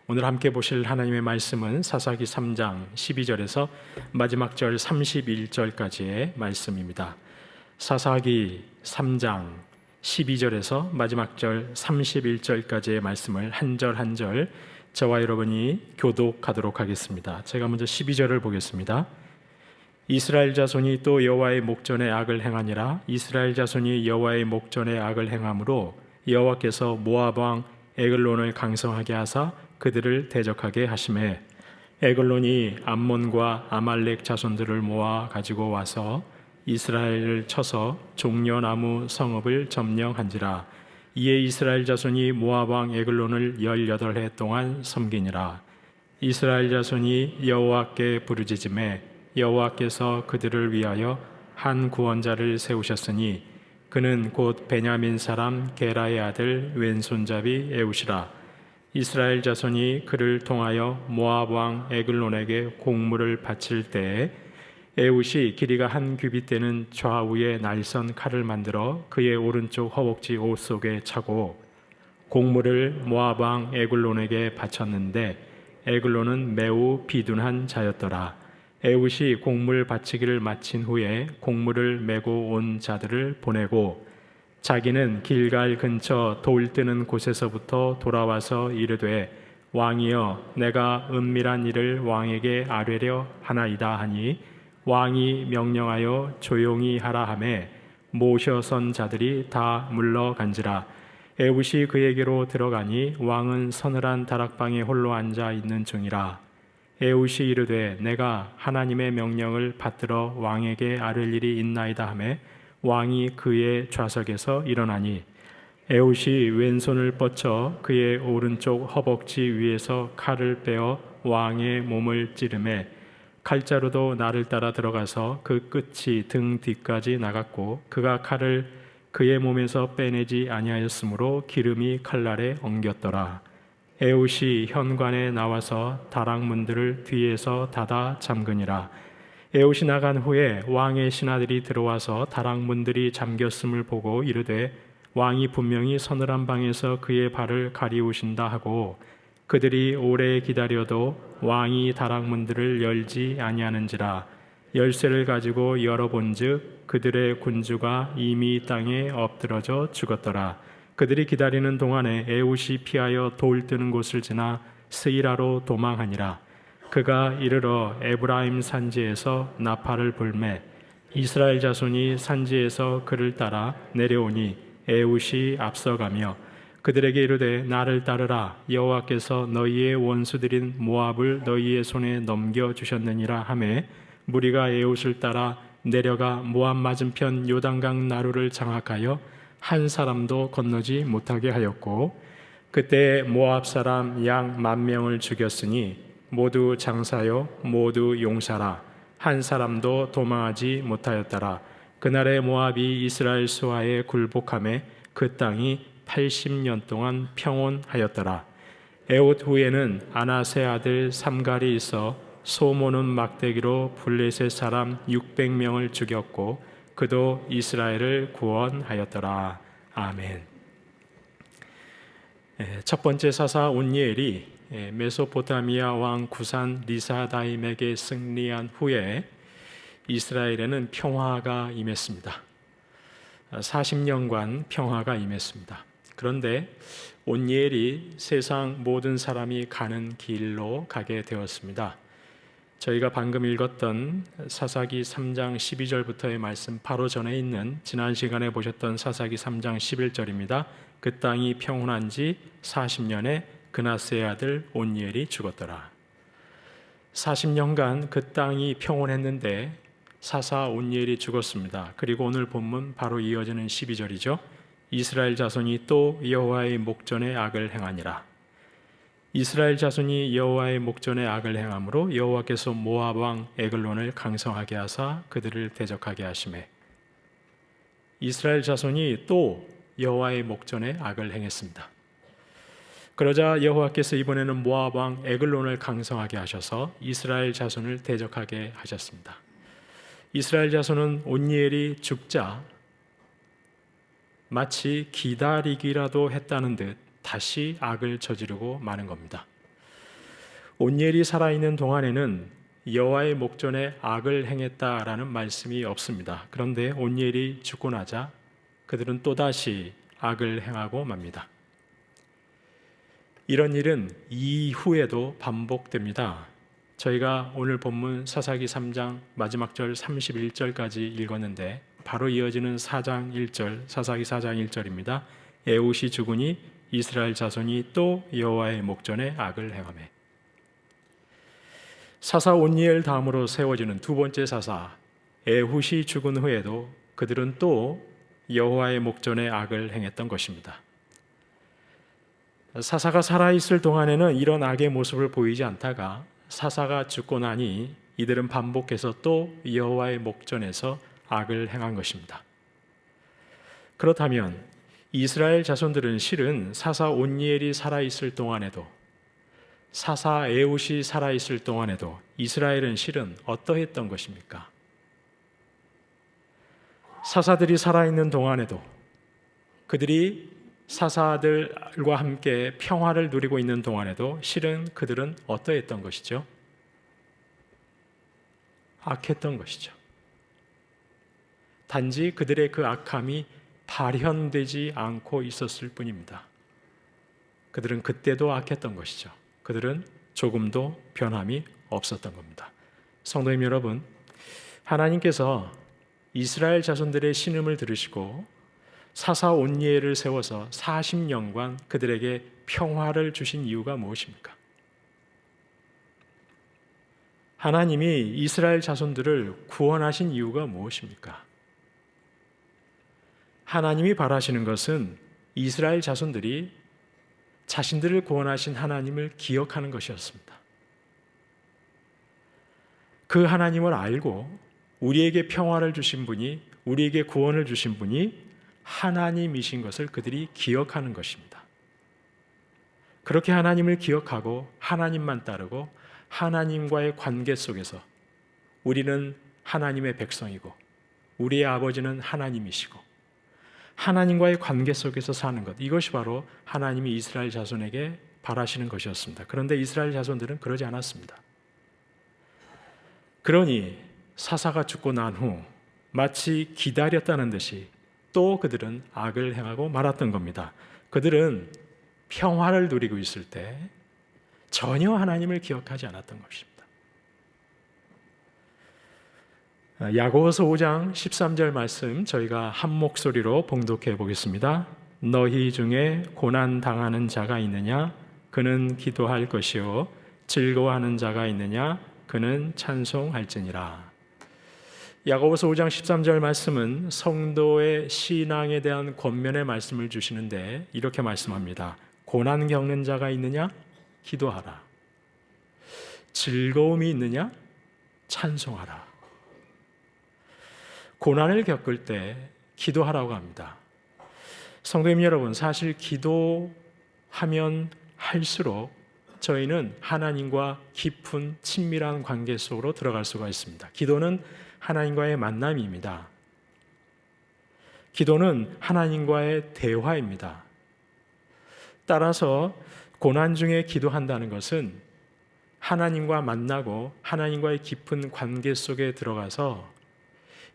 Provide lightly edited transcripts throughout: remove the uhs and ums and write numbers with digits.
오늘 함께 보실 하나님의 말씀은 사사기 3장 12절에서 마지막 절 31절까지의 말씀입니다. 사사기 3장 12절에서 마지막 절 31절까지의 말씀을 한 절 한 절 저와 여러분이 교독하도록 하겠습니다. 제가 먼저 12절을 보겠습니다. 이스라엘 자손이 또 여호와의 목전에 악을 행하니라. 이스라엘 자손이 여호와의 목전에 악을 행함으로 여호와께서 모압 왕 에글론을 강성하게 하사 그들을 대적하게 하시매 에글론이 암몬과 아말렉 자손들을 모아 가지고 와서 이스라엘을 쳐서 종려나무 성읍을 점령한지라. 이에 이스라엘 자손이 모압 왕 에글론을 18해 동안 섬기니라. 이스라엘 자손이 여호와께 부르짖음에 여호와께서 그들을 위하여 한 구원자를 세우셨으니 그는 곧 베냐민 사람 게라의 아들 왼손잡이 에웃이라. 이스라엘 자손이 그를 통하여 모압 왕 에글론에게 공물을 바칠 때에 에웃이 길이가 한 규빗 되는 좌우에 날선 칼을 만들어 그의 오른쪽 허벅지 옷 속에 차고 공물을 모압 왕 에글론에게 바쳤는데 에글론은 매우 비둔한 자였더라. 에웃이 공물 바치기를 마친 후에 공물을 메고 온 자들을 보내고 자기는 길갈 근처 돌 뜨는 곳에서부터 돌아와서 이르되 왕이여 내가 은밀한 일을 왕에게 아뢰려 하나이다 하니 왕이 명령하여 조용히 하라 하매 모셔 선 자들이 다 물러간지라. 에웃이 그에게로 들어가니 왕은 서늘한 다락방에 홀로 앉아 있는 중이라. 에웃이 이르되 내가 하나님의 명령을 받들어 왕에게 아뢰 일이 있나이다 하매 왕이 그의 좌석에서 일어나니 에웃이 왼손을 뻗쳐 그의 오른쪽 허벅지 위에서 칼을 빼어 왕의 몸을 찌르매 칼자루도 나를 따라 들어가서 그 끝이 등 뒤까지 나갔고 그가 칼을 그의 몸에서 빼내지 아니하였으므로 기름이 칼날에 엉겼더라. 에웃이 현관에 나와서 다락문들을 뒤에서 닫아 잠그니라. 에웃이 나간 후에 왕의 신하들이 들어와서 다락문들이 잠겼음을 보고 이르되 왕이 분명히 서늘한 방에서 그의 발을 가리우신다 하고 그들이 오래 기다려도 왕이 다락문들을 열지 아니하는지라. 열쇠를 가지고 열어본즉 그들의 군주가 이미 땅에 엎드러져 죽었더라. 그들이 기다리는 동안에 에웃이 피하여 돌 뜨는 곳을 지나 스이라로 도망하니라. 그가 이르러 에브라임 산지에서 나팔을 불매 이스라엘 자손이 산지에서 그를 따라 내려오니 에웃이 앞서가며 그들에게 이르되 나를 따르라. 여호와께서 너희의 원수들인 모압을 너희의 손에 넘겨주셨느니라 하매 무리가 에웃을 따라 내려가 모압 맞은편 요단강 나루를 장악하여 한 사람도 건너지 못하게 하였고 그때 모압 사람 양 10,000명을 죽였으니 모두 장사요 모두 용사라. 한 사람도 도망하지 못하였더라. 그날에 모압이 이스라엘 수하에 굴복하매 그 땅이 80년 동안 평온하였더라. 에웃 후에는 아나세 아들 삼갈이 있어 소모는 막대기로 블레셋 사람 600명을 죽였고 그도 이스라엘을 구원하였더라. 아멘. 첫 번째 사사 온니엘이 메소포타미아 왕 구산 리사다임에게 승리한 후에 이스라엘에는 평화가 임했습니다. 40년간 평화가 임했습니다. 그런데 온니엘이 세상 모든 사람이 가는 길로 가게 되었습니다. 저희가 방금 읽었던 사사기 3장 12절부터의 말씀 바로 전에 있는 지난 시간에 보셨던 사사기 3장 11절입니다. 그 땅이 평온한 지 40년에 그나스의 아들 온니엘이 죽었더라. 40년간 그 땅이 평온했는데 사사 온니엘이 죽었습니다. 그리고 오늘 본문 바로 이어지는 12절이죠. 이스라엘 자손이 또 여호와의 목전에 악을 행하니라. 이스라엘 자손이 여호와의 목전에 악을 행함으로 여호와께서 모압 왕 에글론을 강성하게 하사 그들을 대적하게 하시매 이스라엘 자손이 또 여호와의 목전에 악을 행했습니다. 그러자 여호와께서 이번에는 모압 왕 에글론을 강성하게 하셔서 이스라엘 자손을 대적하게 하셨습니다. 이스라엘 자손은 온니엘이 죽자 마치 기다리기라도 했다는 듯 다시 악을 저지르고 마는 겁니다. 온니엘이 살아있는 동안에는 여호와의 목전에 악을 행했다라는 말씀이 없습니다. 그런데 온니엘이 죽고 나자 그들은 또다시 악을 행하고 맙니다. 이런 일은 이후에도 반복됩니다. 저희가 오늘 본문 사사기 3장 마지막 절 31절까지 읽었는데 바로 이어지는 4장 1절, 사사기 4장 1절입니다. 에훗이 죽으니 이스라엘 자손이 또 여호와의 목전에 악을 행하매. 사사 온니엘 다음으로 세워지는 두 번째 사사 에훗이 죽은 후에도 그들은 또 여호와의 목전에 악을 행했던 것입니다. 사사가 살아있을 동안에는 이런 악의 모습을 보이지 않다가 사사가 죽고 나니 이들은 반복해서 또 여호와의 목전에서 악을 행한 것입니다. 그렇다면 이스라엘 자손들은 실은 사사 온니엘이 살아있을 동안에도 사사 에훗이 살아있을 동안에도 이스라엘은 실은 어떠했던 것입니까? 사사들이 살아있는 동안에도 그들이 사사들과 함께 평화를 누리고 있는 동안에도 실은 그들은 어떠했던 것이죠? 악했던 것이죠. 단지 그들의 그 악함이 발현되지 않고 있었을 뿐입니다. 그들은 그때도 악했던 것이죠. 그들은 조금도 변함이 없었던 겁니다. 성도님 여러분, 하나님께서 이스라엘 자손들의 신음을 들으시고 사사 온니엘을 세워서 40년간 그들에게 평화를 주신 이유가 무엇입니까? 하나님이 이스라엘 자손들을 구원하신 이유가 무엇입니까? 하나님이 바라시는 것은 이스라엘 자손들이 자신들을 구원하신 하나님을 기억하는 것이었습니다. 그 하나님을 알고 우리에게 평화를 주신 분이, 우리에게 구원을 주신 분이 하나님이신 것을 그들이 기억하는 것입니다. 그렇게 하나님을 기억하고 하나님만 따르고 하나님과의 관계 속에서 우리는 하나님의 백성이고 우리의 아버지는 하나님이시고 하나님과의 관계 속에서 사는 것, 이것이 바로 하나님이 이스라엘 자손에게 바라시는 것이었습니다. 그런데 이스라엘 자손들은 그러지 않았습니다. 그러니 사사가 죽고 난 후 마치 기다렸다는 듯이 또 그들은 악을 행하고 말았던 겁니다. 그들은 평화를 누리고 있을 때 전혀 하나님을 기억하지 않았던 것입니다. 야고보서 5장 13절 말씀 저희가 한 목소리로 봉독해 보겠습니다. 너희 중에 고난 당하는 자가 있느냐? 그는 기도할 것이요 즐거워하는 자가 있느냐? 그는 찬송할지니라. 야고보서 5장 13절 말씀은 성도의 신앙에 대한 권면의 말씀을 주시는데 이렇게 말씀합니다. 고난 겪는 자가 있느냐? 기도하라. 즐거움이 있느냐? 찬송하라. 고난을 겪을 때 기도하라고 합니다. 성도님 여러분, 사실 기도하면 할수록 저희는 하나님과 깊은 친밀한 관계 속으로 들어갈 수가 있습니다. 기도는 하나님과의 만남입니다. 기도는 하나님과의 대화입니다. 따라서 고난 중에 기도한다는 것은 하나님과 만나고 하나님과의 깊은 관계 속에 들어가서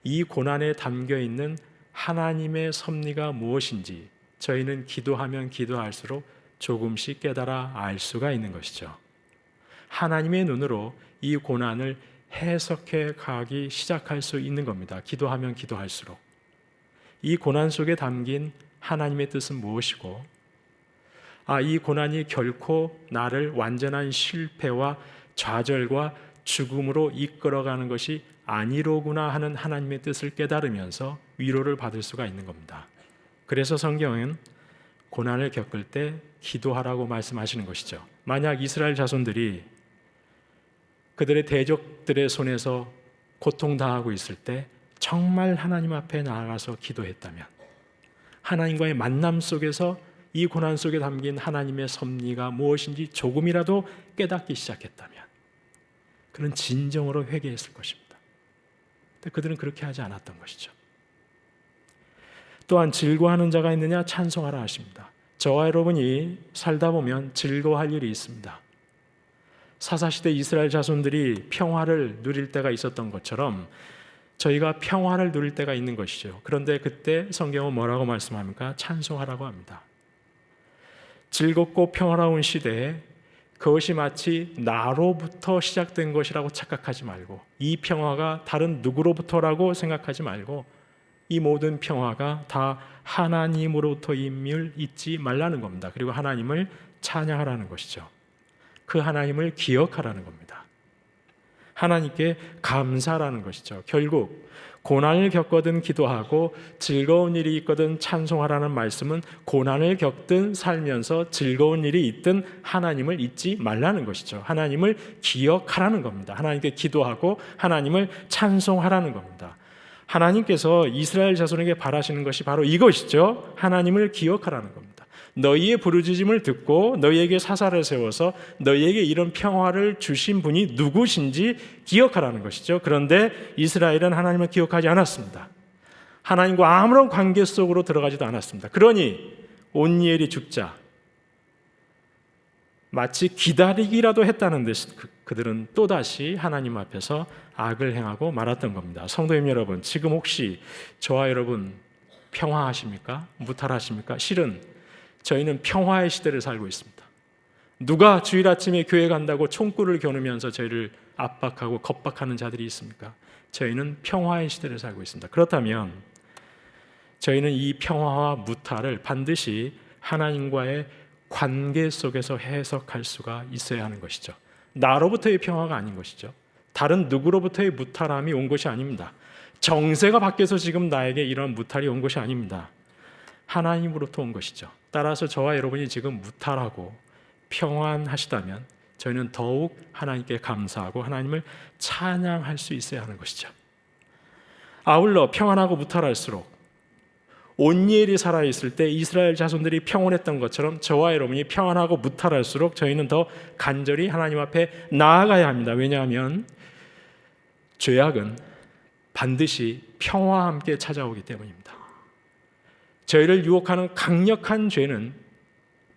이 고난에 담겨 있는 하나님의 섭리가 무엇인지 저희는 기도하면 기도할수록 조금씩 깨달아 알 수가 있는 것이죠. 하나님의 눈으로 이 고난을 해석해 가기 시작할 수 있는 겁니다. 기도하면 기도할수록. 이 고난 속에 담긴 하나님의 뜻은 무엇이고, 이 고난이 결코 나를 완전한 실패와 좌절과 죽음으로 이끌어가는 것이 아니로구나 하는 하나님의 뜻을 깨달으면서 위로를 받을 수가 있는 겁니다. 그래서 성경은 고난을 겪을 때 기도하라고 말씀하시는 것이죠. 만약 이스라엘 자손들이 그들의 대적들의 손에서 고통당하고 있을 때 정말 하나님 앞에 나아가서 기도했다면, 하나님과의 만남 속에서 이 고난 속에 담긴 하나님의 섭리가 무엇인지 조금이라도 깨닫기 시작했다면 그는 진정으로 회개했을 것입니다. 근데 그들은 그렇게 하지 않았던 것이죠. 또한 즐거워하는 자가 있느냐? 찬송하라 하십니다. 저와 여러분이 살다 보면 즐거워할 일이 있습니다. 사사시대 이스라엘 자손들이 평화를 누릴 때가 있었던 것처럼 저희가 평화를 누릴 때가 있는 것이죠. 그런데 그때 성경은 뭐라고 말씀합니까? 찬송하라고 합니다. 즐겁고 평화로운 시대에 그것이 마치 나로부터 시작된 것이라고 착각하지 말고, 이 평화가 다른 누구로부터라고 생각하지 말고, 이 모든 평화가 다 하나님으로부터임을 잊지 말라는 겁니다. 그리고 하나님을 찬양하라는 것이죠. 그 하나님을 기억하라는 겁니다. 하나님께 감사라는 것이죠. 결국 고난을 겪거든 기도하고 즐거운 일이 있거든 찬송하라는 말씀은 고난을 겪든 살면서 즐거운 일이 있든 하나님을 잊지 말라는 것이죠. 하나님을 기억하라는 겁니다. 하나님께 기도하고 하나님을 찬송하라는 겁니다. 하나님께서 이스라엘 자손에게 바라시는 것이 바로 이것이죠. 하나님을 기억하라는 겁니다. 너희의 부르짖음을 듣고 너희에게 사사를 세워서 너희에게 이런 평화를 주신 분이 누구신지 기억하라는 것이죠. 그런데 이스라엘은 하나님을 기억하지 않았습니다. 하나님과 아무런 관계 속으로 들어가지도 않았습니다. 그러니 온니엘이 죽자 마치 기다리기라도 했다는 듯이 그들은 또다시 하나님 앞에서 악을 행하고 말았던 겁니다. 성도님 여러분, 지금 혹시 저와 여러분 평화하십니까? 무탈하십니까? 실은 저희는 평화의 시대를 살고 있습니다. 누가 주일 아침에 교회 간다고 총구를 겨누면서 저희를 압박하고 겁박하는 자들이 있습니까? 저희는 평화의 시대를 살고 있습니다. 그렇다면 저희는 이 평화와 무탈을 반드시 하나님과의 관계 속에서 해석할 수가 있어야 하는 것이죠. 나로부터의 평화가 아닌 것이죠. 다른 누구로부터의 무탈함이 온 것이 아닙니다. 정세가 바뀌어서 지금 나에게 이런 무탈이 온 것이 아닙니다. 하나님으로부터 온 것이죠. 따라서 저와 여러분이 지금 무탈하고 평안하시다면 저희는 더욱 하나님께 감사하고 하나님을 찬양할 수 있어야 하는 것이죠. 아울러 평안하고 무탈할수록 온니엘이 살아있을 때 이스라엘 자손들이 평온했던 것처럼 저와 여러분이 평안하고 무탈할수록 저희는 더 간절히 하나님 앞에 나아가야 합니다. 왜냐하면 죄악은 반드시 평화와 함께 찾아오기 때문입니다. 저희를 유혹하는 강력한 죄는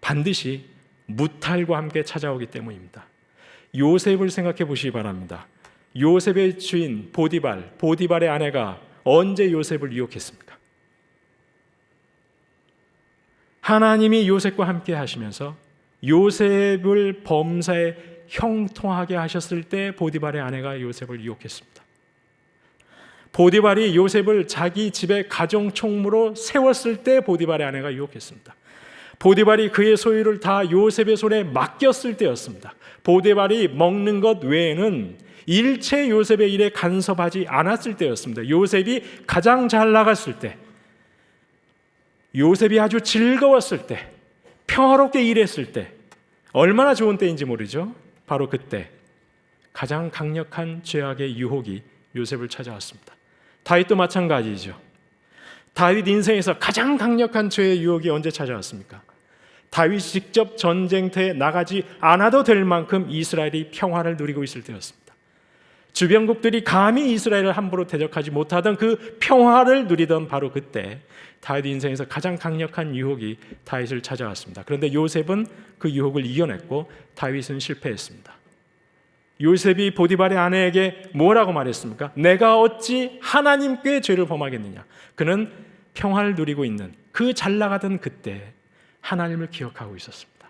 반드시 무탈과 함께 찾아오기 때문입니다. 요셉을 생각해 보시기 바랍니다. 요셉의 주인 보디발의 아내가 언제 요셉을 유혹했습니까? 하나님이 요셉과 함께 하시면서 요셉을 범사에 형통하게 하셨을 때 보디발의 아내가 요셉을 유혹했습니다. 보디발이 요셉을 자기 집의 가정총무로 세웠을 때 보디발의 아내가 유혹했습니다. 보디발이 그의 소유를 다 요셉의 손에 맡겼을 때였습니다. 보디발이 먹는 것 외에는 일체 요셉의 일에 간섭하지 않았을 때였습니다. 요셉이 가장 잘 나갔을 때, 요셉이 아주 즐거웠을 때, 평화롭게 일했을 때, 얼마나 좋은 때인지 모르죠. 바로 그때 가장 강력한 죄악의 유혹이 요셉을 찾아왔습니다. 다윗도 마찬가지죠. 다윗 인생에서 가장 강력한 죄의 유혹이 언제 찾아왔습니까? 다윗이 직접 전쟁터에 나가지 않아도 될 만큼 이스라엘이 평화를 누리고 있을 때였습니다. 주변국들이 감히 이스라엘을 함부로 대적하지 못하던 그 평화를 누리던 바로 그때 다윗 인생에서 가장 강력한 유혹이 다윗을 찾아왔습니다. 그런데 요셉은 그 유혹을 이겨냈고 다윗은 실패했습니다. 요셉이 보디발의 아내에게 뭐라고 말했습니까? 내가 어찌 하나님께 죄를 범하겠느냐. 그는 평화를 누리고 있는 그 잘 나가던 그때 하나님을 기억하고 있었습니다.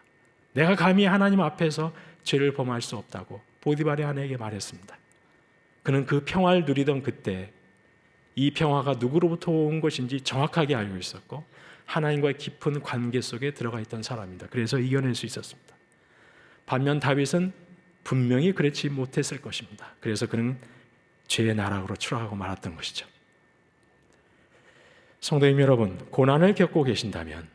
내가 감히 하나님 앞에서 죄를 범할 수 없다고 보디발의 아내에게 말했습니다. 그는 그 평화를 누리던 그때 이 평화가 누구로부터 온 것인지 정확하게 알고 있었고 하나님과의 깊은 관계 속에 들어가 있던 사람입니다. 그래서 이겨낼 수 있었습니다. 반면 다윗은 분명히 그렇지 못했을 것입니다. 그래서 그는 죄의 나락으로 추락하고 말았던 것이죠. 성도님 여러분, 고난을 겪고 계신다면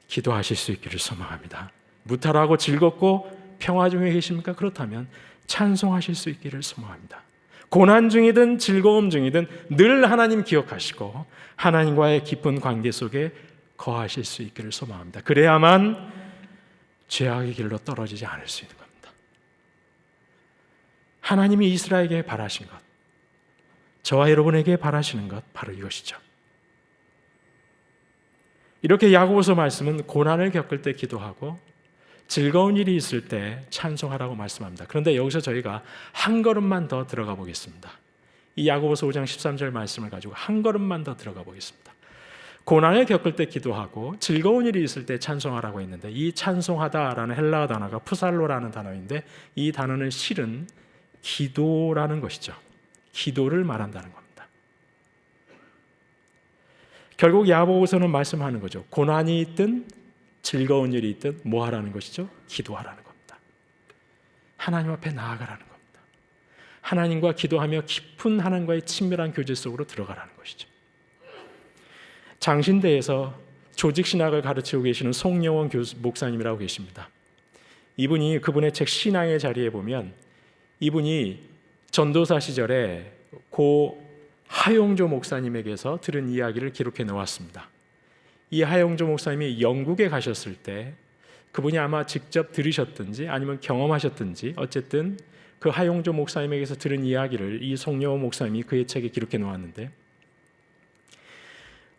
기도하실 수 있기를 소망합니다. 무탈하고 즐겁고 평화 중에 계십니까? 그렇다면 찬송하실 수 있기를 소망합니다. 고난 중이든 즐거움 중이든 늘 하나님 기억하시고 하나님과의 깊은 관계 속에 거하실 수 있기를 소망합니다. 그래야만 죄악의 길로 떨어지지 않을 수 있는 겁니다. 하나님이 이스라엘에게 바라신 것, 저와 여러분에게 바라시는 것 바로 이것이죠. 이렇게 야고보서 말씀은 고난을 겪을 때 기도하고 즐거운 일이 있을 때 찬송하라고 말씀합니다. 그런데 여기서 저희가 한 걸음만 더 들어가 보겠습니다. 이 야고보서 5장 13절 말씀을 가지고 한 걸음만 더 들어가 보겠습니다. 고난을 겪을 때 기도하고 즐거운 일이 있을 때 찬송하라고 했는데, 이 찬송하다라는 헬라어 단어가 푸살로라는 단어인데, 이 단어는 실은 기도라는 것이죠. 기도를 말한다는 겁니다. 결국 야고보서는 말씀하는 거죠. 고난이 있든 즐거운 일이 있든 뭐 하라는 것이죠? 기도하라는 겁니다. 하나님 앞에 나아가라는 겁니다. 하나님과 기도하며 깊은 하나님과의 친밀한 교제 속으로 들어가라는 것이죠. 장신대에서 조직신학을 가르치고 계시는 송영원 목사님이라고 계십니다. 이분이 그분의 책 신앙의 자리에 보면, 이분이 전도사 시절에 고 하용조 목사님에게서 들은 이야기를 기록해 놓았습니다. 이 하용조 목사님이 영국에 가셨을 때 그분이 아마 직접 들으셨든지 아니면 경험하셨든지 어쨌든 그 하용조 목사님에게서 들은 이야기를 이 송영원 목사님이 그의 책에 기록해 놓았는데,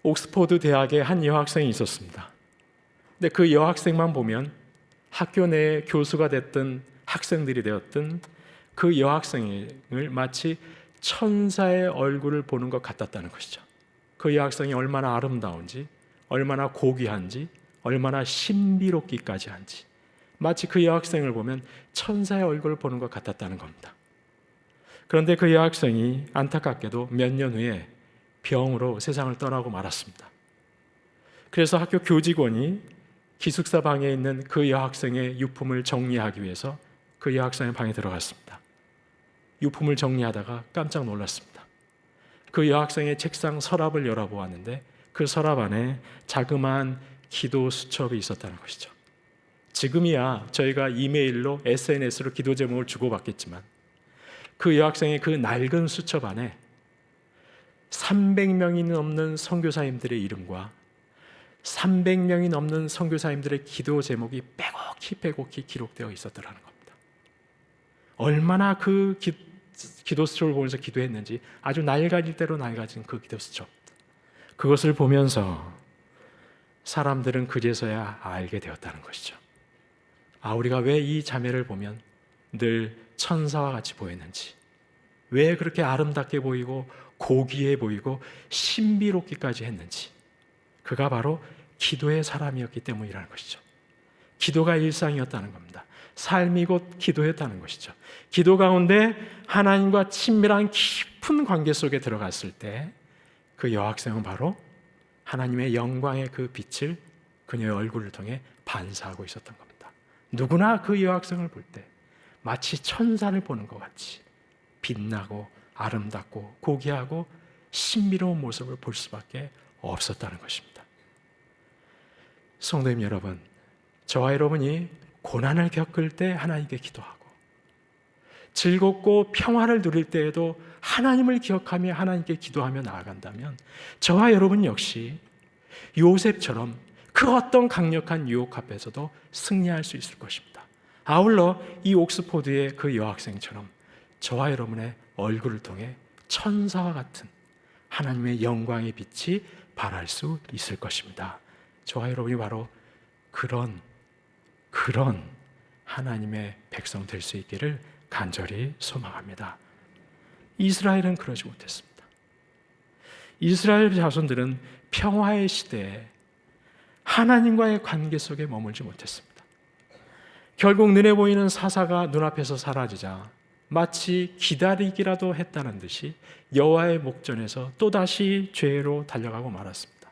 옥스퍼드 대학에 한 여학생이 있었습니다. 근데 그 여학생만 보면 학교 내에 교수가 됐든 학생들이 되었든 그 여학생을 마치 천사의 얼굴을 보는 것 같았다는 것이죠. 그 여학생이 얼마나 아름다운지, 얼마나 고귀한지, 얼마나 신비롭기까지 한지, 마치 그 여학생을 보면 천사의 얼굴을 보는 것 같았다는 겁니다. 그런데 그 여학생이 안타깝게도 몇 년 후에 병으로 세상을 떠나고 말았습니다. 그래서 학교 교직원이 기숙사 방에 있는 그 여학생의 유품을 정리하기 위해서 그 여학생의 방에 들어갔습니다. 유품을 정리하다가 깜짝 놀랐습니다. 그 여학생의 책상 서랍을 열어보았는데 그 서랍 안에 자그마한 기도 수첩이 있었다는 것이죠. 지금이야 저희가 이메일로 SNS로 기도 제목을 주고받겠지만, 그 여학생의 그 낡은 수첩 안에 300명이 넘는 선교사님들의 이름과 300명이 넘는 선교사님들의 기도 제목이 빼곡히 기록되어 있었더라는 겁니다. 얼마나 그 기도 수첩을 보면서 기도했는지, 아주 낡아질 대로 낡아진 그 기도 수첩, 그것을 보면서 사람들은 그제서야 알게 되었다는 것이죠. 우리가 왜 이 자매를 보면 늘 천사와 같이 보였는지, 왜 그렇게 아름답게 보이고 고귀해 보이고 신비롭기까지 했는지, 그가 바로 기도의 사람이었기 때문이라는 것이죠. 기도가 일상이었다는 겁니다. 삶이 곧 기도였다는 것이죠. 기도 가운데 하나님과 친밀한 깊은 관계 속에 들어갔을 때 그 여학생은 바로 하나님의 영광의 그 빛을 그녀의 얼굴을 통해 반사하고 있었던 겁니다. 누구나 그 여학생을 볼 때 마치 천사를 보는 것 같이 빛나고 아름답고 고귀하고 신비로운 모습을 볼 수밖에 없었다는 것입니다. 성도님 여러분, 저와 여러분이 고난을 겪을 때 하나님께 기도하고 즐겁고 평화를 누릴 때에도 하나님을 기억하며 하나님께 기도하며 나아간다면, 저와 여러분 역시 요셉처럼 그 어떤 강력한 유혹 앞에서도 승리할 수 있을 것입니다. 아울러 이 옥스포드의 그 여학생처럼 저와 여러분의 얼굴을 통해 천사와 같은 하나님의 영광의 빛이 발할 수 있을 것입니다. 저와 여러분이 바로 그런 하나님의 백성 될 수 있기를 간절히 소망합니다. 이스라엘은 그러지 못했습니다. 이스라엘 자손들은 평화의 시대에 하나님과의 관계 속에 머물지 못했습니다. 결국 눈에 보이는 사사가 눈앞에서 사라지자 마치 기다리기라도 했다는 듯이 여호와의 목전에서 또다시 죄로 달려가고 말았습니다.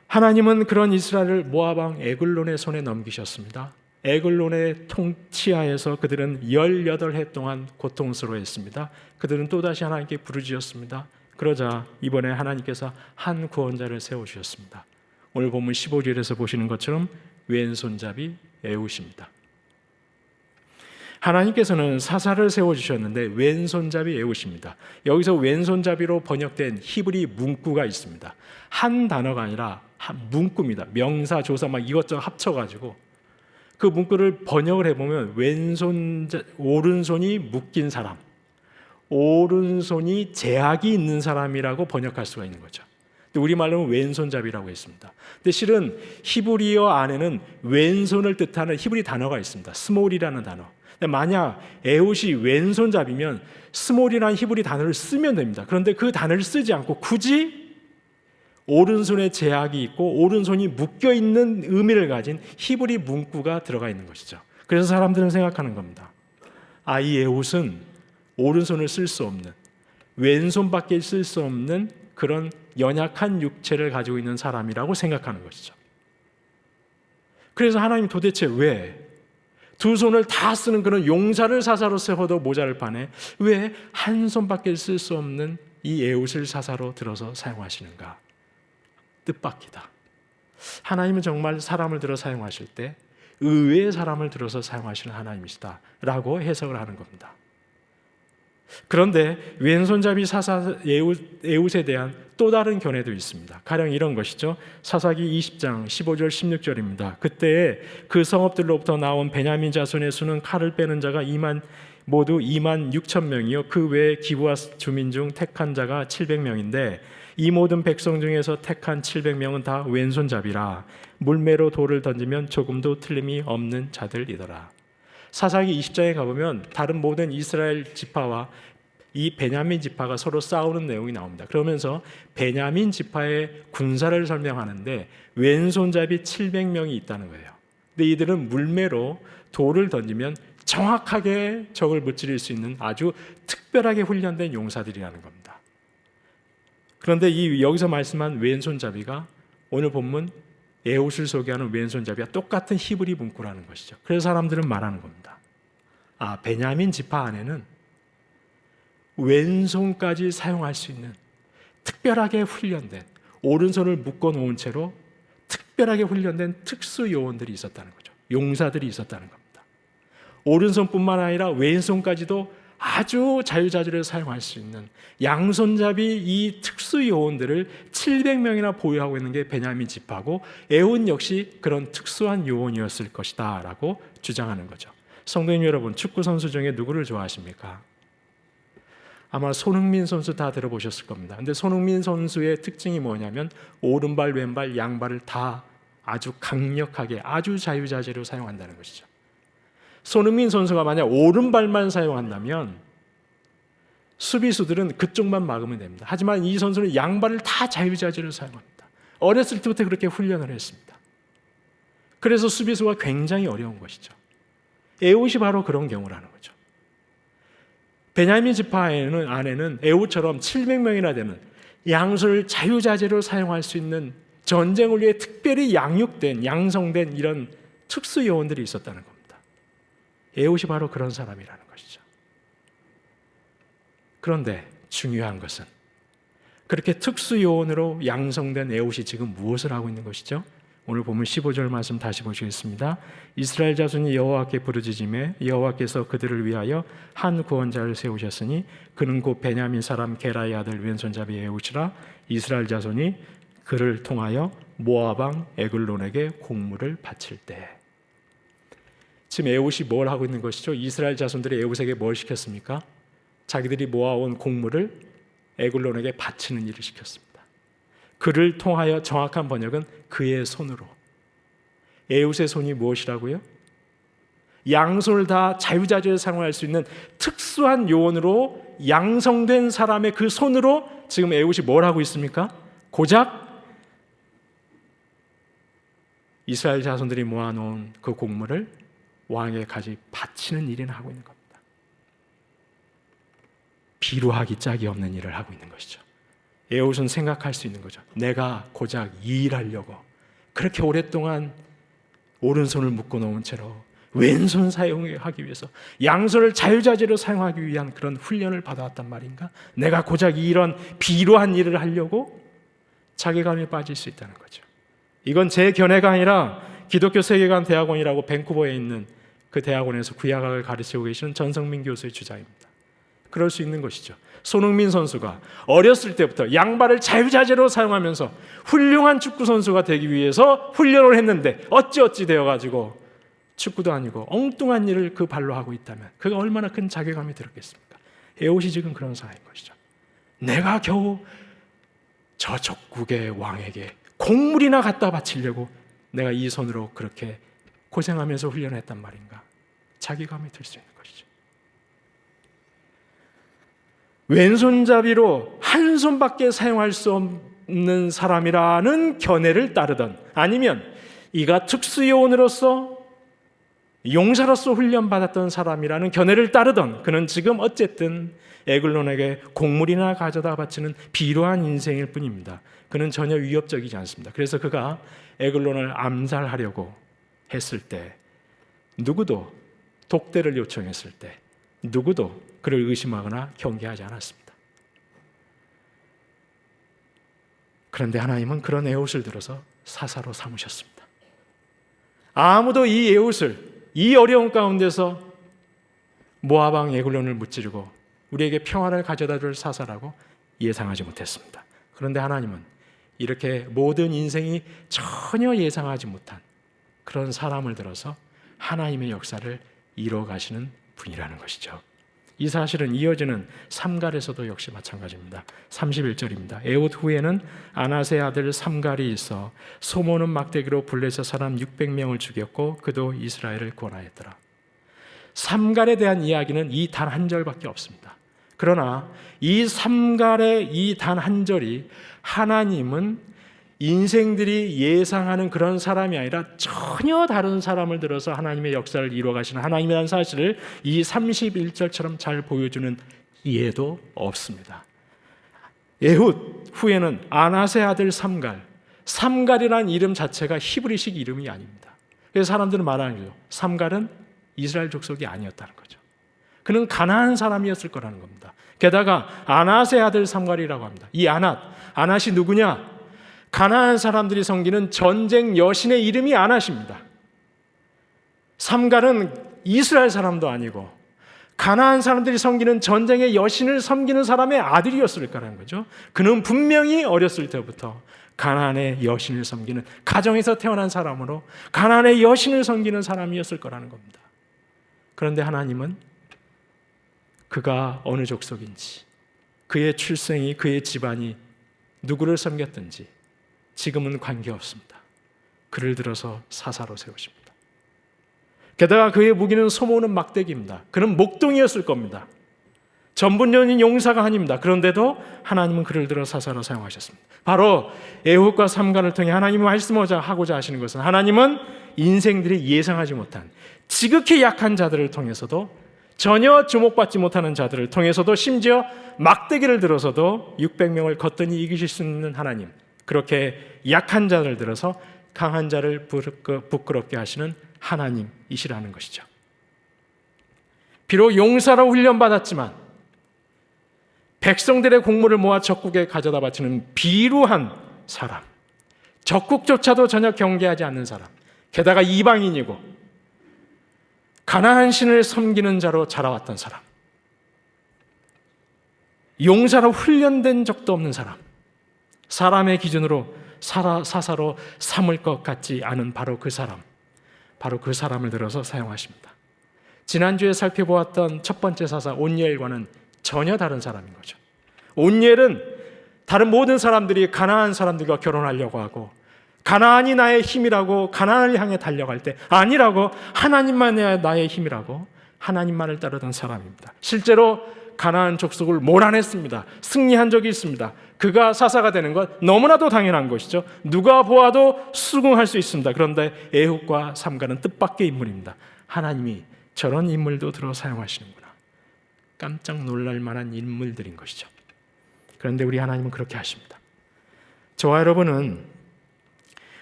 하나님은 그런 이스라엘을 모압 왕 에글론의 손에 넘기셨습니다. 에글론의 통치하에서 그들은 18해 동안 고통스러워했습니다. 그들은 또다시 하나님께 부르짖었습니다. 그러자 이번에 하나님께서 한 구원자를 세워주셨습니다. 오늘 본문 15절에서 보시는 것처럼 왼손잡이 에훗입니다. 하나님께서는 사사를 세워주셨는데 왼손잡이 에훗입니다. 여기서 왼손잡이로 번역된 히브리 문구가 있습니다. 한 단어가 아니라 한 문구입니다. 명사, 조사 막 이것저것 합쳐가지고 그 문구를 번역을 해보면 오른손이 묶인 사람, 오른손이 제약이 있는 사람이라고 번역할 수가 있는 거죠. 우리말로는 왼손잡이라고 했습니다. 근데 실은 히브리어 안에는 왼손을 뜻하는 히브리 단어가 있습니다. 스몰이라는 단어. 근데 만약 에훗이 왼손잡이면 스몰이라는 히브리 단어를 쓰면 됩니다. 그런데 그 단어를 쓰지 않고 굳이 오른손에 제약이 있고 오른손이 묶여있는 의미를 가진 히브리 문구가 들어가 있는 것이죠. 그래서 사람들은 생각하는 겁니다. 이 에훗은 오른손을 쓸 수 없는, 왼손밖에 쓸 수 없는 그런 연약한 육체를 가지고 있는 사람이라고 생각하는 것이죠. 그래서 하나님 도대체 왜 두 손을 다 쓰는 그런 용사를 사사로 세워도 모자를 판에 왜 한 손밖에 쓸 수 없는 이 에훗을 사사로 들어서 사용하시는가? 뜻밖이다. 하나님은 정말 사람을 들어 사용하실 때 의외의 사람을 들어서 사용하시는 하나님이시다 라고 해석을 하는 겁니다. 그런데 왼손잡이 사사 에훗에 대한 또 다른 견해도 있습니다. 가령 이런 것이죠. 사사기 20장 15절 16절입니다. 그때에 그 성읍들로부터 나온 베냐민 자손의 수는 칼을 빼는 자가 모두 2만 6천 명이요 그 외에 기브아 주민 중 택한 자가 700명인데 이 모든 백성 중에서 택한 700명은 다 왼손잡이라 물매로 돌을 던지면 조금도 틀림이 없는 자들이더라. 사사기 20장에 가보면 다른 모든 이스라엘 지파와 이 베냐민 지파가 서로 싸우는 내용이 나옵니다. 그러면서 베냐민 지파의 군사를 설명하는데 왼손잡이 700명이 있다는 거예요. 근데 이들은 물매로 돌을 던지면 정확하게 적을 무찌를 수 있는 아주 특별하게 훈련된 용사들이라는 겁니다. 그런데 여기서 말씀한 왼손잡이가 오늘 본문 에훗을 소개하는 왼손잡이와 똑같은 히브리 문구라는 것이죠. 그래서 사람들은 말하는 겁니다. 베냐민 지파 안에는 왼손까지 사용할 수 있는 특별하게 훈련된 오른손을 묶어 놓은 채로 특별하게 훈련된 특수 요원들이 있었다는 거죠. 용사들이 있었다는 겁니다. 오른손뿐만 아니라 왼손까지도 아주 자유자재로 사용할 수 있는 양손잡이 이 특수 요원들을 700명이나 보유하고 있는 게 베냐민 지파고 에훗 역시 그런 특수한 요원이었을 것이다 라고 주장하는 거죠. 성도님 여러분, 축구 선수 중에 누구를 좋아하십니까? 아마 손흥민 선수 다 들어보셨을 겁니다. 근데 손흥민 선수의 특징이 뭐냐면 오른발, 왼발, 양발을 다 아주 강력하게 아주 자유자재로 사용한다는 것이죠. 손흥민 선수가 만약 오른발만 사용한다면 수비수들은 그쪽만 막으면 됩니다. 하지만 이 선수는 양발을 다 자유자재로 사용합니다. 어렸을 때부터 그렇게 훈련을 했습니다. 그래서 수비수가 굉장히 어려운 것이죠. 에훗이 바로 그런 경우라는 거죠. 베냐민 지파 안에는 에훗처럼 700명이나 되는 양손을 자유자재로 사용할 수 있는 전쟁을 위해 특별히 양성된 이런 특수 요원들이 있었다는 겁니다. 에훗이 바로 그런 사람이라는 것이죠. 그런데 중요한 것은 그렇게 특수 요원으로 양성된 에훗이 지금 무엇을 하고 있는 것이죠? 오늘 보면 15절 말씀 다시 보시겠습니다. 이스라엘 자손이 여호와께 부르짖음에 여호와께서 그들을 위하여 한 구원자를 세우셨으니 그는 곧 베냐민 사람 게라의 아들 왼손잡이 에훗이라. 이스라엘 자손이 그를 통하여 모압 왕 에글론에게 곡물을 바칠 때. 지금 에훗이 뭘 하고 있는 것이죠? 이스라엘 자손들이 에훗에게 뭘 시켰습니까? 자기들이 모아온 곡물을 에글론에게 바치는 일을 시켰습니다. 그를 통하여 정확한 번역은 그의 손으로. 에훗의 손이 무엇이라고요? 양손을 다 자유자재로 사용할 수 있는 특수한 요원으로 양성된 사람의 그 손으로 지금 에훗이 뭘 하고 있습니까? 고작 이스라엘 자손들이 모아놓은 그 곡물을 왕에게 가지 바치는 일이나 하고 있는 겁니다. 비루하기 짝이 없는 일을 하고 있는 것이죠. 에훗은 생각할 수 있는 거죠. 내가 고작 이 일하려고 그렇게 오랫동안 오른손을 묶어 놓은 채로 왼손 사용하기 위해서 양손을 자유자재로 사용하기 위한 그런 훈련을 받아왔단 말인가? 내가 고작 이런 비루한 일을 하려고 자괴감에 빠질 수 있다는 거죠. 이건 제 견해가 아니라 기독교 세계관 대학원이라고 밴쿠버에 있는 그 대학원에서 구약학을 가르치고 계시는 전성민 교수의 주장입니다. 그럴 수 있는 것이죠. 손흥민 선수가 어렸을 때부터 양발을 자유자재로 사용하면서 훌륭한 축구 선수가 되기 위해서 훈련을 했는데 어찌어찌 되어가지고 축구도 아니고 엉뚱한 일을 그 발로 하고 있다면 그가 얼마나 큰 자괴감이 들었겠습니까? 에훗이 지금 그런 상황인 것이죠. 내가 겨우 저 적국의 왕에게 곡물이나 갖다 바치려고 내가 이 손으로 그렇게 고생하면서 훈련했단 말인가? 자기감이 들 수 있는 것이죠. 왼손잡이로 한 손밖에 사용할 수 없는 사람이라는 견해를 따르던, 아니면 이가 특수요원으로서 용사로서 훈련받았던 사람이라는 견해를 따르던, 그는 지금 어쨌든 에글론에게 곡물이나 가져다 바치는 비루한 인생일 뿐입니다. 그는 전혀 위협적이지 않습니다. 그래서 그가 에글론을 암살하려고 했을 때, 누구도 독대를 요청했을 때 누구도 그를 의심하거나 경계하지 않았습니다. 그런데 하나님은 그런 에봇을 들어서 사사로 삼으셨습니다. 아무도 이 에봇을, 이 어려운 가운데서 모압 왕 에글론을 무찌르고 우리에게 평화를 가져다 줄 사사라고 예상하지 못했습니다. 그런데 하나님은 이렇게 모든 인생이 전혀 예상하지 못한 그런 사람을 들어서 하나님의 역사를 이루어 가시는 분이라는 것이죠. 이 사실은 이어지는 삼갈에서도 역시 마찬가지입니다. 31절입니다. 에봇 후에는 아낫의 아들 삼갈이 있어 소모는 막대기로 블레셋 사람 600명을 죽였고 그도 이스라엘을 구원하였더라. 삼갈에 대한 이야기는 이 단 한 절밖에 없습니다. 그러나 이 삼갈의 이 단 한 절이 하나님은 인생들이 예상하는 그런 사람이 아니라 전혀 다른 사람을 들어서 하나님의 역사를 이루어 가시는 하나님이라는 사실을 이 31절처럼 잘 보여주는 예도 없습니다. 에훗 후에는 아낫의 아들 삼갈, 삼갈이라는 이름 자체가 히브리식 이름이 아닙니다. 그래서 사람들은 말하는 거죠. 삼갈은 이스라엘 족속이 아니었다는 거죠. 그는 가나안 사람이었을 거라는 겁니다. 게다가 아낫의 아들 삼갈이라고 합니다. 이 아낫이 누구냐? 가나안 사람들이 섬기는 전쟁 여신의 이름이 아낫입니다. 삼갈은 이스라엘 사람도 아니고 가나안 사람들이 섬기는 전쟁의 여신을 섬기는 사람의 아들이었을 거라는 거죠. 그는 분명히 어렸을 때부터 가나안의 여신을 섬기는 가정에서 태어난 사람으로 가나안의 여신을 섬기는 사람이었을 거라는 겁니다. 그런데 하나님은 그가 어느 족속인지, 그의 출생이, 그의 집안이 누구를 섬겼든지 지금은 관계없습니다. 그를 들어서 사사로 세우십니다. 게다가 그의 무기는 소모는 막대기입니다. 그는 목동이었을 겁니다. 전분전인 용사가 아닙니다. 그런데도 하나님은 그를 들어 사사로 사용하셨습니다. 바로 에훗과 삼갈을 통해 하나님이 말씀하고자 하시는 것은, 하나님은 인생들이 예상하지 못한 지극히 약한 자들을 통해서도, 전혀 주목받지 못하는 자들을 통해서도, 심지어 막대기를 들어서도 600명을 거뜬히 이기실 수 있는 하나님, 그렇게 약한 자를 들어서 강한 자를 부끄럽게 하시는 하나님이시라는 것이죠. 비록 용사로 훈련받았지만 백성들의 곡물을 모아 적국에 가져다 바치는 비루한 사람, 적국조차도 전혀 경계하지 않는 사람, 게다가 이방인이고 가나안 신을 섬기는 자로 자라왔던 사람, 용사로 훈련된 적도 없는 사람, 사람의 기준으로 사사로 삼을 것 같지 않은 바로 그 사람을 들어서 사용하십니다. 지난주에 살펴보았던 첫 번째 사사 온니엘과는 전혀 다른 사람인 거죠. 온니엘은 다른 모든 사람들이 가나안 사람들과 결혼하려고 하고 가나안이 나의 힘이라고 가나안을 향해 달려갈 때 아니라고, 하나님만이 나의 힘이라고 하나님만을 따르던 사람입니다. 실제로 가나안 족속을 몰아냈습니다. 승리한 적이 있습니다. 그가 사사가 되는 것 너무나도 당연한 것이죠. 누가 보아도 수긍할 수 있습니다. 그런데 에훗과 삼갈은 뜻밖의 인물입니다. 하나님이 저런 인물도 들어 사용하시는구나. 깜짝 놀랄 만한 인물들인 것이죠. 그런데 우리 하나님은 그렇게 하십니다. 저와 여러분은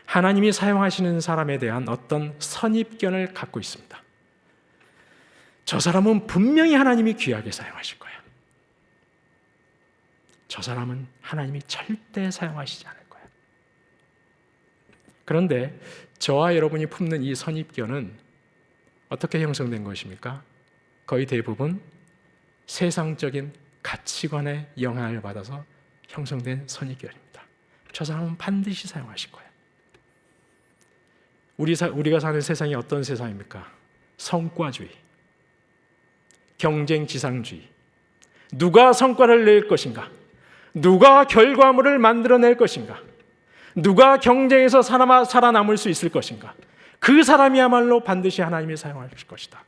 하나님이 사용하시는 사람에 대한 어떤 선입견을 갖고 있습니다. 저 사람은 분명히 하나님이 귀하게 사용하실 거야. 저 사람은 하나님이 절대 사용하시지 않을 거야. 그런데 저와 여러분이 품는 이 선입견은 어떻게 형성된 것입니까? 거의 대부분 세상적인 가치관의 영향을 받아서 형성된 선입견입니다. 저 사람은 반드시 사용하실 거야. 우리가 사는 세상이 어떤 세상입니까? 성과주의, 경쟁지상주의. 누가 성과를 낼 것인가? 누가 결과물을 만들어낼 것인가? 누가 경쟁에서 살아남을 수 있을 것인가? 그 사람이야말로 반드시 하나님이 사용하실 것이다.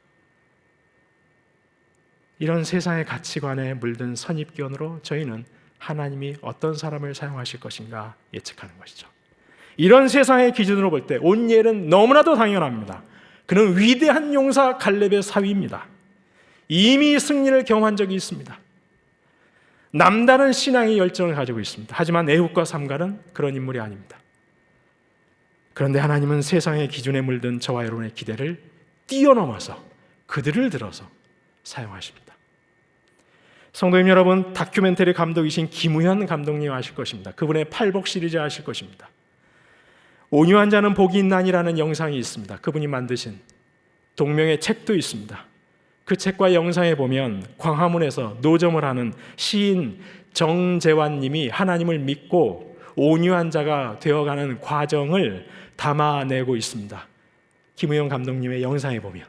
이런 세상의 가치관에 물든 선입견으로 저희는 하나님이 어떤 사람을 사용하실 것인가 예측하는 것이죠. 이런 세상의 기준으로 볼 때 온니엘은 너무나도 당연합니다. 그는 위대한 용사 갈렙의 사위입니다. 이미 승리를 경험한 적이 있습니다. 남다른 신앙의 열정을 가지고 있습니다. 하지만 애굽과 삼갈은 그런 인물이 아닙니다. 그런데 하나님은 세상의 기준에 물든 저와 여러분의 기대를 뛰어넘어서 그들을 들어서 사용하십니다. 성도님 여러분, 다큐멘터리 감독이신 김우현 감독님 아실 것입니다. 그분의 팔복 시리즈 아실 것입니다. 온유한 자는 복이 있나니라는 영상이 있습니다. 그분이 만드신 동명의 책도 있습니다. 그 책과 영상에 보면 광화문에서 노점을 하는 시인 정재환 님이 하나님을 믿고 온유한 자가 되어가는 과정을 담아내고 있습니다. 김우영 감독님의 영상에 보면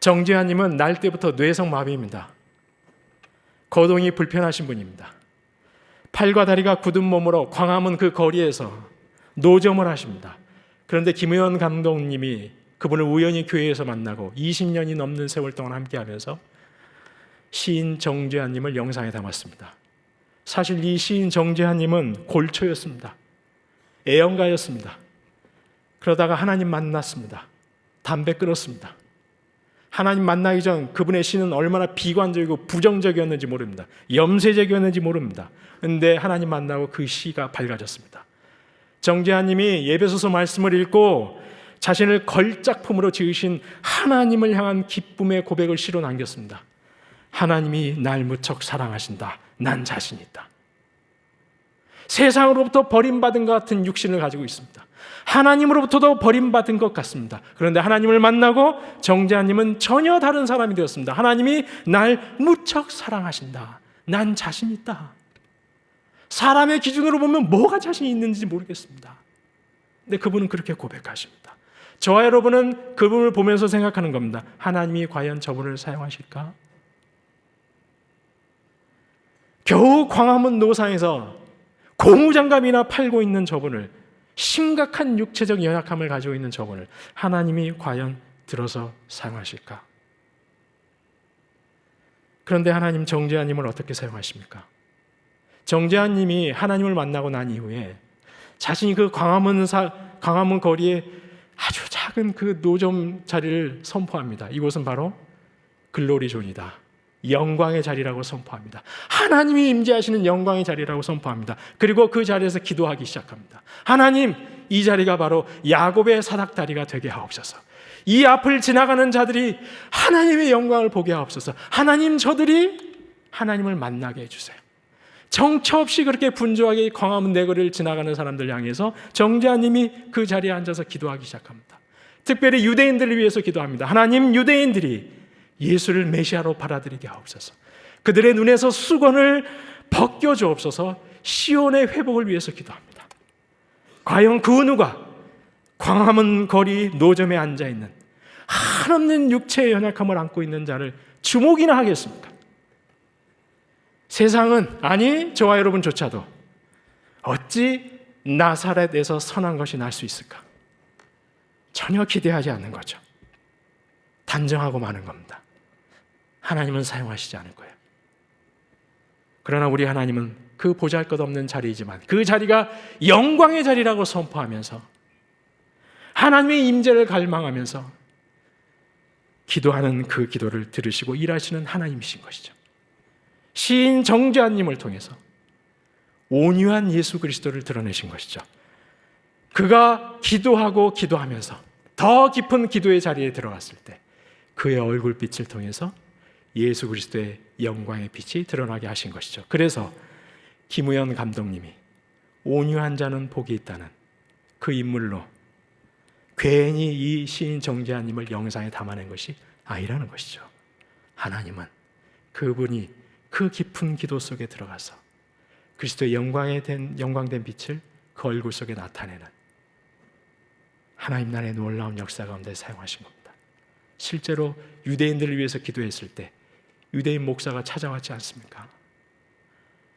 정재환 님은 날 때부터 뇌성마비입니다. 거동이 불편하신 분입니다. 팔과 다리가 굳은 몸으로 광화문 그 거리에서 노점을 하십니다. 그런데 김우현 감독님이 그분을 우연히 교회에서 만나고 20년이 넘는 세월 동안 함께하면서 시인 정재환님을 영상에 담았습니다. 사실 이 시인 정재환님은 골초였습니다. 애연가였습니다. 그러다가 하나님 만났습니다. 담배 끊었습니다. 하나님 만나기 전 그분의 시는 얼마나 비관적이고 부정적이었는지 모릅니다. 염세적이었는지 모릅니다. 그런데 하나님 만나고 그 시가 밝아졌습니다. 정재환님이 예배소서 말씀을 읽고 자신을 걸작품으로 지으신 하나님을 향한 기쁨의 고백을 시로 남겼습니다. 하나님이 날 무척 사랑하신다. 난 자신 있다. 세상으로부터 버림받은 것 같은 육신을 가지고 있습니다. 하나님으로부터도 버림받은 것 같습니다. 그런데 하나님을 만나고 정재환님은 전혀 다른 사람이 되었습니다. 하나님이 날 무척 사랑하신다. 난 자신 있다. 사람의 기준으로 보면 뭐가 자신이 있는지 모르겠습니다. 근데 그분은 그렇게 고백하십니다. 저와 여러분은 그분을 보면서 생각하는 겁니다. 하나님이 과연 저분을 사용하실까? 겨우 광화문 노상에서 고무장갑이나 팔고 있는 저분을, 심각한 육체적 연약함을 가지고 있는 저분을 하나님이 과연 들어서 사용하실까? 그런데 하나님 정재환님을 어떻게 사용하십니까? 정재환님이 하나님을 만나고 난 이후에 자신이 그 광화문 거리에 아주 작은 그 노점 자리를 선포합니다. 이곳은 바로 글로리존이다. 영광의 자리라고 선포합니다. 하나님이 임재하시는 영광의 자리라고 선포합니다. 그리고 그 자리에서 기도하기 시작합니다. 하나님, 이 자리가 바로 야곱의 사닥다리가 되게 하옵소서. 이 앞을 지나가는 자들이 하나님의 영광을 보게 하옵소서. 하나님, 저들이 하나님을 만나게 해주세요. 정처 없이 그렇게 분주하게 광화문 내거리를 지나가는 사람들 향해서 정재환님이 그 자리에 앉아서 기도하기 시작합니다. 특별히 유대인들을 위해서 기도합니다. 하나님, 유대인들이 예수를 메시아로 받아들이게 하옵소서. 그들의 눈에서 수건을 벗겨주옵소서. 시온의 회복을 위해서 기도합니다. 과연 그 누가 광화문 거리 노점에 앉아있는 한없는 육체의 연약함을 안고 있는 자를 주목이나 하겠습니까? 세상은, 아니 저와 여러분조차도 어찌 나사렛에서 선한 것이 날 수 있을까? 전혀 기대하지 않는 거죠. 단정하고 마는 겁니다. 하나님은 사용하시지 않을 거예요. 그러나 우리 하나님은 그 보잘것없는 자리이지만 그 자리가 영광의 자리라고 선포하면서 하나님의 임재를 갈망하면서 기도하는 그 기도를 들으시고 일하시는 하나님이신 것이죠. 시인 정재환님을 통해서 온유한 예수 그리스도를 드러내신 것이죠. 그가 기도하고 기도하면서 더 깊은 기도의 자리에 들어갔을 때 그의 얼굴빛을 통해서 예수 그리스도의 영광의 빛이 드러나게 하신 것이죠. 그래서 김우현 감독님이 온유한 자는 복이 있다는 그 인물로 괜히 이 시인 정재환님을 영상에 담아낸 것이 아니라는 것이죠. 하나님은 그분이 그 깊은 기도 속에 들어가서 그리스도의 영광된 빛을 그 얼굴 속에 나타내는 하나님 나라의 놀라운 역사 가운데 사용하신 겁니다. 실제로 유대인들을 위해서 기도했을 때 유대인 목사가 찾아왔지 않습니까?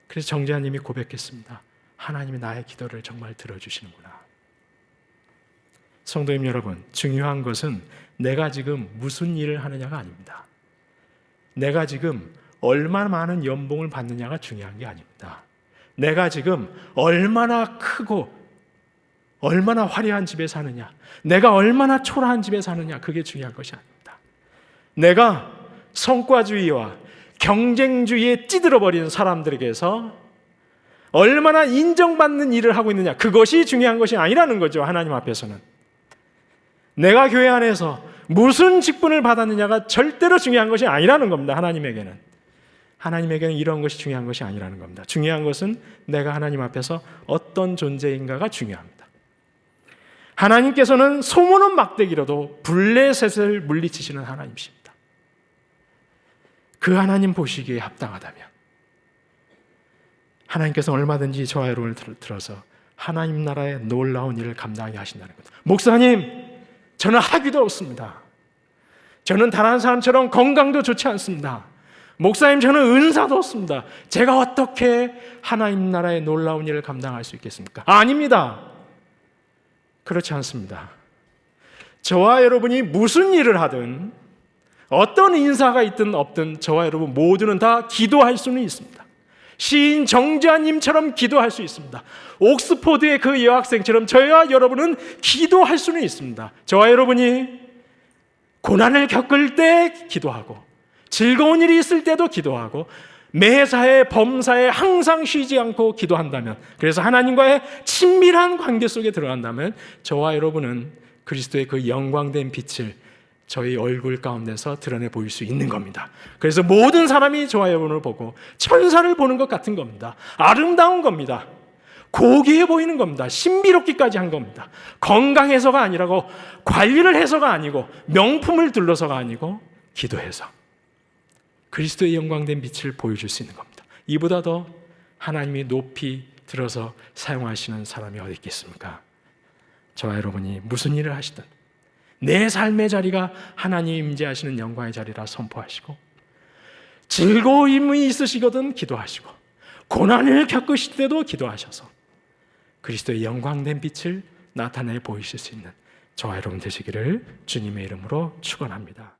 그래서 정재환님이 고백했습니다. 하나님이 나의 기도를 정말 들어주시는구나. 성도님 여러분, 중요한 것은 내가 지금 무슨 일을 하느냐가 아닙니다. 내가 지금 얼마나 많은 연봉을 받느냐가 중요한 게 아닙니다. 내가 지금 얼마나 크고 얼마나 화려한 집에 사느냐, 내가 얼마나 초라한 집에 사느냐, 그게 중요한 것이 아닙니다. 내가 성과주의와 경쟁주의에 찌들어버리는 사람들에게서 얼마나 인정받는 일을 하고 있느냐, 그것이 중요한 것이 아니라는 거죠. 하나님 앞에서는 내가 교회 안에서 무슨 직분을 받았느냐가 절대로 중요한 것이 아니라는 겁니다. 하나님에게는 이런 것이 중요한 것이 아니라는 겁니다. 중요한 것은 내가 하나님 앞에서 어떤 존재인가가 중요합니다. 하나님께서는 소모는 막대기로도 블레셋을 물리치시는 하나님이십니다. 그 하나님 보시기에 합당하다면 하나님께서 얼마든지 저와 여러분을 들어서 하나님 나라의 놀라운 일을 감당하게 하신다는 겁니다. 목사님, 저는 학위도 없습니다. 저는 다른 사람처럼 건강도 좋지 않습니다. 목사님, 저는 은사도 없습니다. 제가 어떻게 하나님 나라의 놀라운 일을 감당할 수 있겠습니까? 아닙니다. 그렇지 않습니다. 저와 여러분이 무슨 일을 하든 어떤 인사가 있든 없든 저와 여러분 모두는 다 기도할 수는 있습니다. 시인 정재환님처럼 기도할 수 있습니다. 옥스포드의 그 여학생처럼 저와 여러분은 기도할 수는 있습니다. 저와 여러분이 고난을 겪을 때 기도하고 즐거운 일이 있을 때도 기도하고 매사에 범사에 항상 쉬지 않고 기도한다면, 그래서 하나님과의 친밀한 관계 속에 들어간다면 저와 여러분은 그리스도의 그 영광된 빛을 저희 얼굴 가운데서 드러내 보일 수 있는 겁니다. 그래서 모든 사람이 저와 여러분을 보고 천사를 보는 것 같은 겁니다. 아름다운 겁니다. 고귀해 보이는 겁니다. 신비롭기까지 한 겁니다. 건강해서가 아니라고, 관리를 해서가 아니고, 명품을 둘러서가 아니고, 기도해서 그리스도의 영광된 빛을 보여줄 수 있는 겁니다. 이보다 더 하나님이 높이 들어서 사용하시는 사람이 어디 있겠습니까? 저와 여러분이 무슨 일을 하시든 내 삶의 자리가 하나님 임재하시는 영광의 자리라 선포하시고, 즐거움이 있으시거든 기도하시고, 고난을 겪으실 때도 기도하셔서 그리스도의 영광된 빛을 나타내 보이실 수 있는 저와 여러분 되시기를 주님의 이름으로 축원합니다.